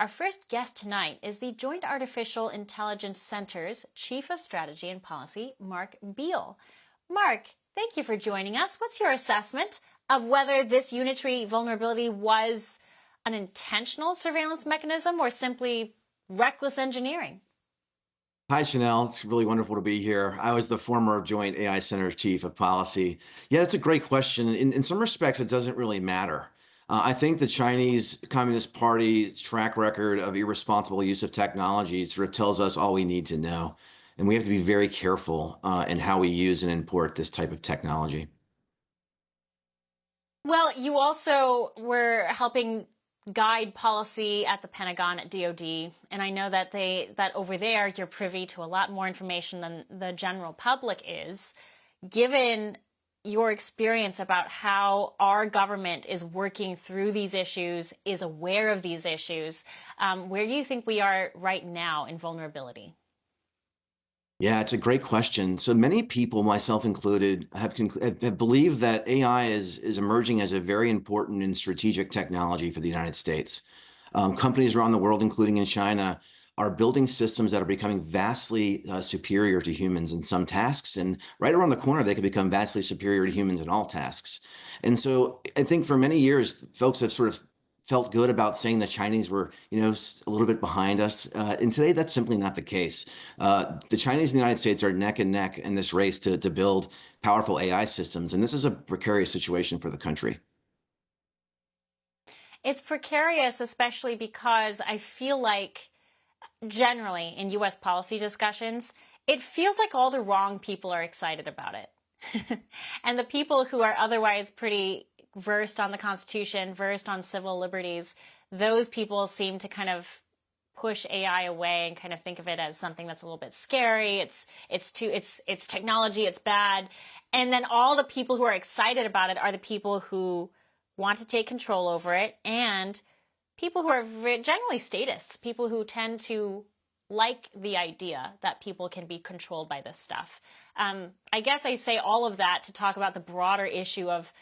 Our first guest tonight is the Joint Artificial Intelligence Center's Chief of Strategy and Policy, Mark Beall. Mark, thank you for joining us. What's your assessment of whether this Unitree vulnerability was an intentional surveillance mechanism or simply reckless engineering? Hi, Chanel. It's really wonderful to be here. I was the former Joint AI Center Chief of Policy. Yeah, that's a great question. In some respects, it doesn't really matter. I think the Chinese Communist Party's track record of irresponsible use of technology sort of tells us all we need to know. And we have to be very careful in how we use and import this type of technology. Well, you also were helping guide policy at the Pentagon at DoD, and I know that that over there you're privy to a lot more information than the general public is. Given your experience about how our government is working through these issues, is aware of these issues, where do you think we are right now in vulnerability? Yeah, it's a great question. So many people, myself included, have believed that AI is emerging as a very important and strategic technology for the United States. Companies around the world, including in China, are building systems that are becoming vastly superior to humans in some tasks. And right around the corner, they could become vastly superior to humans in all tasks. And so I think for many years, folks have sort of felt good about saying the Chinese were, a little bit behind us. And today, that's simply not the case. The Chinese and the United States are neck and neck in this race to build powerful AI systems. And this is a precarious situation for the country. It's precarious, especially because I feel like generally in U.S. policy discussions, it feels like all the wrong people are excited about it. And the people who are otherwise pretty versed on the Constitution, versed on civil liberties, those people seem to kind of push AI away and kind of think of it as something that's a little bit scary. It's technology, it's bad. And then all the people who are excited about it are the people who want to take control over it, and people who are generally statists, people who tend to like the idea that people can be controlled by this stuff. I guess I say all of that to talk about the broader issue of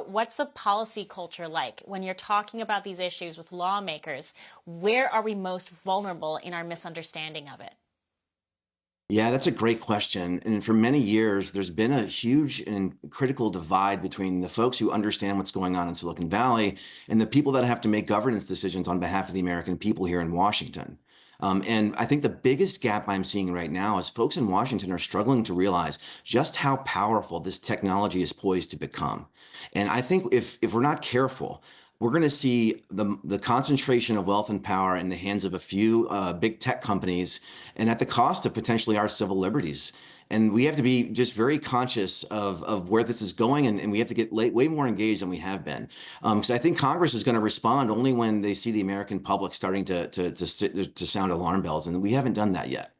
what's the policy culture like when you're talking about these issues with lawmakers? Where are we most vulnerable in our misunderstanding of it? Yeah, that's a great question. And for many years, there's been a huge and critical divide between the folks who understand what's going on in Silicon Valley and the people that have to make governance decisions on behalf of the American people here in Washington. And I think the biggest gap I'm seeing right now is folks in Washington are struggling to realize just how powerful this technology is poised to become. And I think if we're not careful, we're going to see the concentration of wealth and power in the hands of a few big tech companies, and at the cost of potentially our civil liberties. And we have to be just very conscious of where this is going, and we have to get way more engaged than we have been. Because I think Congress is going to respond only when they see the American public starting to sound alarm bells, and we haven't done that yet.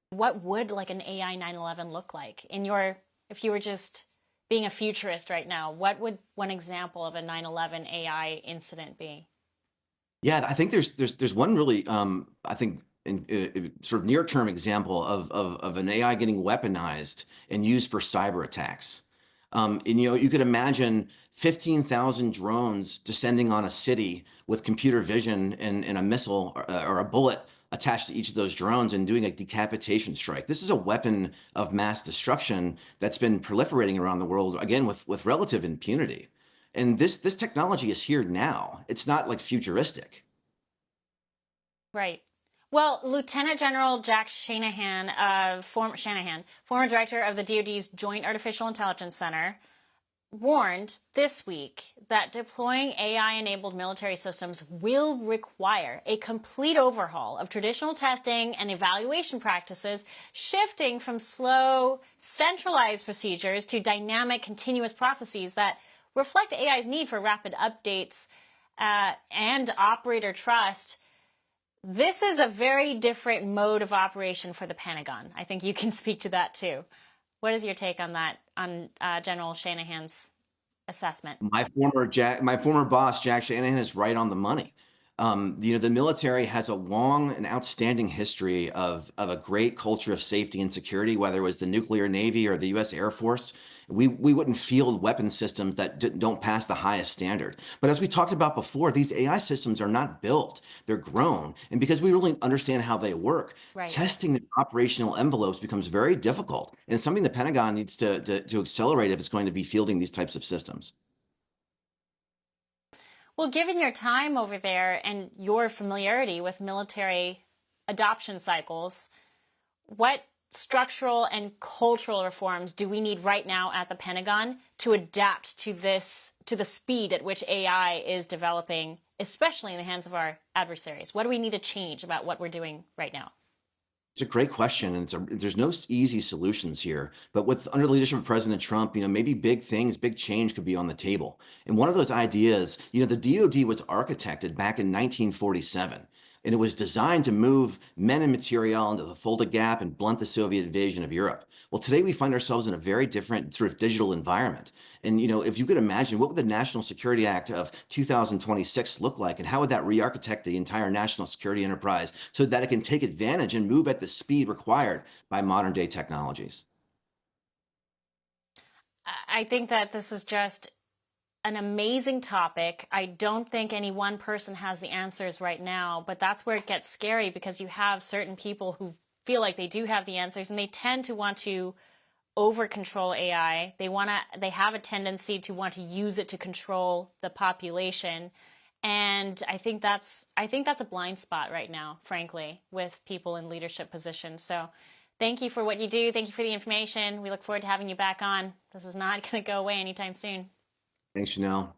What would like an AI 9/11 look like if you were just being a futurist right now? What would one example of a 9/11 AI incident be? Yeah, I think there's one really I think sort of near-term example of an AI getting weaponized and used for cyber attacks. And you could imagine 15,000 drones descending on a city with computer vision and a missile or a bullet attached to each of those drones and doing a decapitation strike. This is a weapon of mass destruction that's been proliferating around the world, again, with relative impunity. And this technology is here now. It's not like futuristic. Right. Well, Lieutenant General Jack Shanahan, former director of the DoD's Joint Artificial Intelligence Center, warned this week that deploying AI-enabled military systems will require a complete overhaul of traditional testing and evaluation practices, shifting from slow, centralized procedures to dynamic, continuous processes that reflect AI's need for rapid updates and operator trust. This is a very different mode of operation for the Pentagon. I think you can speak to that too. What is your take on that, on General Shanahan's assessment? My former boss, Jack Shanahan, is right on the money. The military has a long and outstanding history of a great culture of safety and security, whether it was the nuclear Navy or the U.S. Air Force. We wouldn't field weapon systems that don't pass the highest standard. But as we talked about before, these AI systems are not built, they're grown. And because we really understand how they work, Right. testing the operational envelopes becomes very difficult. And it's something the Pentagon needs to accelerate if it's going to be fielding these types of systems. Well, given your time over there and your familiarity with military adoption cycles, what structural and cultural reforms do we need right now at the Pentagon to adapt to the speed at which AI is developing, especially in the hands of our adversaries? What do we need to change about what we're doing right now? It's a great question, and there's no easy solutions here. But under the leadership of President Trump, maybe big things, big change could be on the table. And one of those ideas, the DoD was architected back in 1947, and it was designed to move men and material into the Fulda Gap and blunt the Soviet invasion of Europe. Well, today we find ourselves in a very different sort of digital environment. And if you could imagine, what would the National Security Act of 2026 look like, and how would that re-architect the entire national security enterprise so that it can take advantage and move at the speed required by modern day technologies? I think that this is just an amazing topic. I don't think any one person has the answers right now, but that's where it gets scary, because you have certain people who feel like they do have the answers, and they tend to want to over control AI. They have a tendency to want to use it to control the population. And I think that's a blind spot right now, frankly, with people in leadership positions. So thank you for what you do. Thank you for the information. We look forward to having you back on. This is not going to go away anytime soon. Thanks, Chanel.